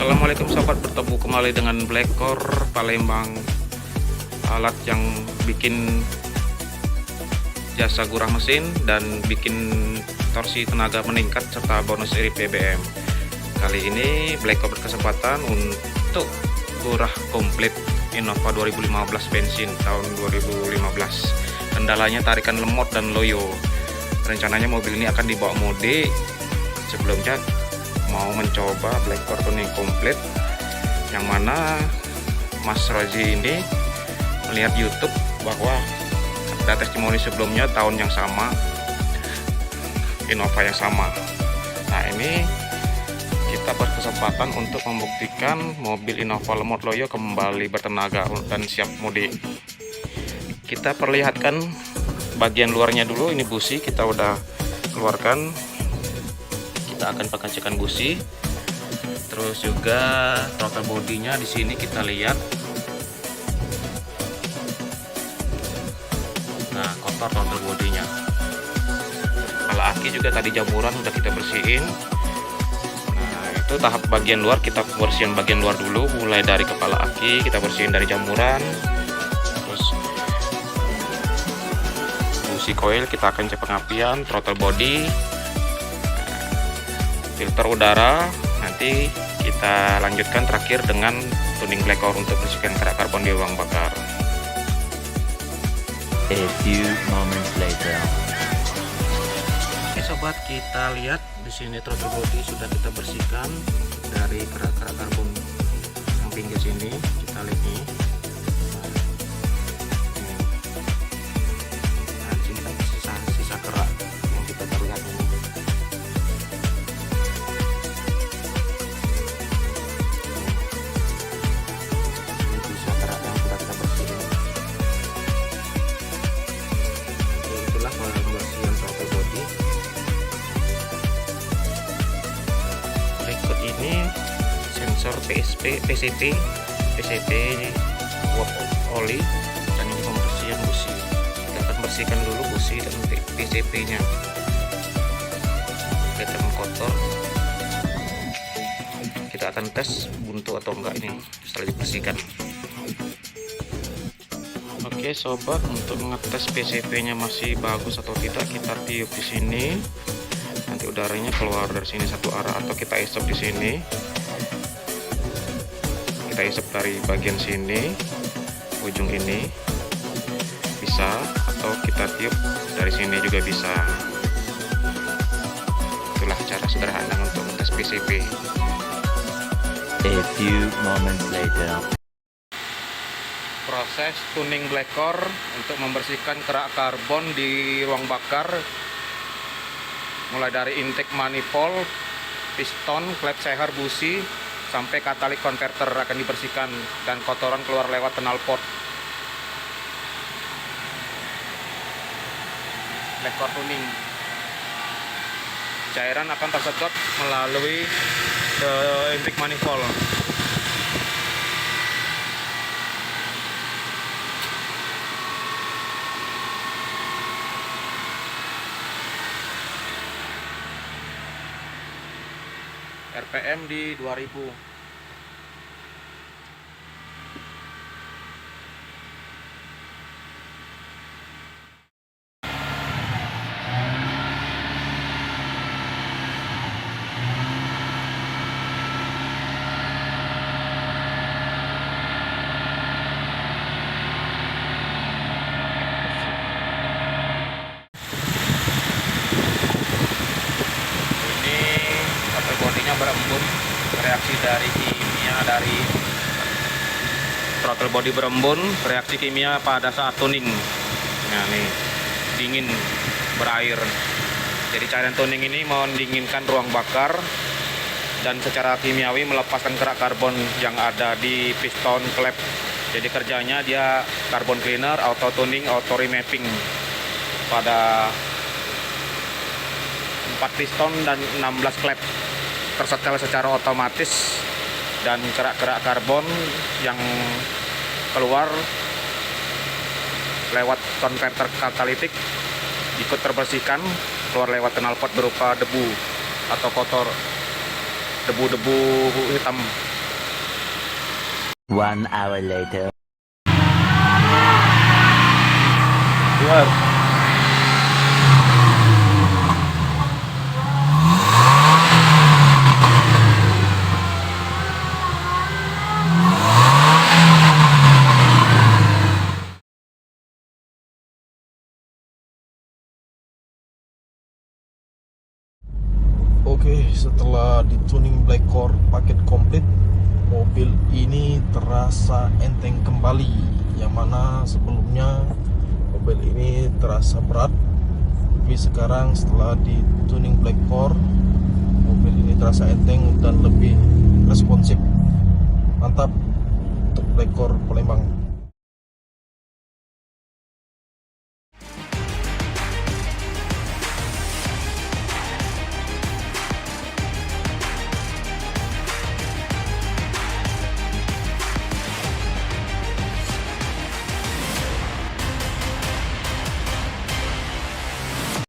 Assalamualaikum sobat, bertemu kembali dengan Blackcore Palembang, alat yang bikin jasa gurah mesin dan bikin torsi tenaga meningkat serta bonus irit BBM. Kali ini Blackcore berkesempatan untuk gurah komplit Innova 2015 bensin tahun 2015. Kendalanya tarikan lemot dan loyo. Rencananya mobil ini akan dibawa mode. Sebelumnya mau mencoba Blackcore tuning komplit, yang mana Mas Rozi ini melihat YouTube bahwa ada testimoni sebelumnya tahun yang sama, Innova yang sama. Nah, ini kita berkesempatan untuk membuktikan mobil Innova lemot loyo kembali bertenaga dan siap mudik. Kita perlihatkan bagian luarnya dulu. Ini busi kita udah keluarkan. Kita akan pengecekan busi, terus juga throttle bodinya di sini kita lihat. Nah, kotor throttle bodinya. Kepala aki juga tadi jamuran udah kita bersihin. Nah, itu tahap bagian luar, kita bersihin bagian luar dulu, mulai dari kepala aki kita bersihin dari jamuran. Terus busi coil kita akan cek pengapian, throttle body, filter udara. Nanti kita lanjutkan terakhir dengan tuning Blackcore untuk bersihkan kerak karbon di ruang bakar. A few moments later. Oke sobat, kita lihat di sini throttle body sudah kita bersihkan dari kerak-kerak karbon yang pinggir sini. Kita lihat nih. Nah, di sini kan sisa kerak yang kita terlihat ini. Berikut ini sensor PCP watt oli, dan ini pembersihan busi. Kita akan bersihkan dulu busi dan PCP nya. Kita kotor, kita akan tes buntu atau enggak ini setelah dibersihkan. Oke sobat, untuk mengetes PCP nya masih bagus atau tidak, kita tiup di sini. Nanti udaranya keluar dari sini satu arah, atau kita isep di sini. Kita isep dari bagian sini, ujung ini bisa, atau kita tiup dari sini juga bisa. Itulah cara sederhana untuk mengetes PCP. A few moments later. Proses tuning Blackcore untuk membersihkan kerak karbon di ruang bakar, mulai dari intake manifold, piston, klep seher, busi, sampai katalik converter akan dibersihkan dan kotoran keluar lewat knalpot. Blackcore tuning, cairan akan tersedot melalui intake manifold. RPM di 2000. Berembun, reaksi dari kimia dari throttle body berembun, reaksi kimia pada saat tuning. Nah nih, dingin berair. Jadi cairan tuning ini mendinginkan ruang bakar dan secara kimiawi melepaskan kerak karbon yang ada di piston klep. Jadi kerjanya dia carbon cleaner, auto tuning, auto remapping pada 4 piston dan 16 klep, tersetel secara otomatis, dan kerak-kerak karbon yang keluar lewat konverter katalitik ikut terbersihkan, keluar lewat knalpot berupa debu atau kotor, debu-debu hitam 1 hour later. Keluar. Oke, setelah dituning Black Core paket komplit, mobil ini terasa enteng kembali. Yang mana sebelumnya mobil ini terasa berat, tapi sekarang setelah dituning Black Core, mobil ini terasa enteng dan lebih responsif. Mantap untuk Black Core Palembang.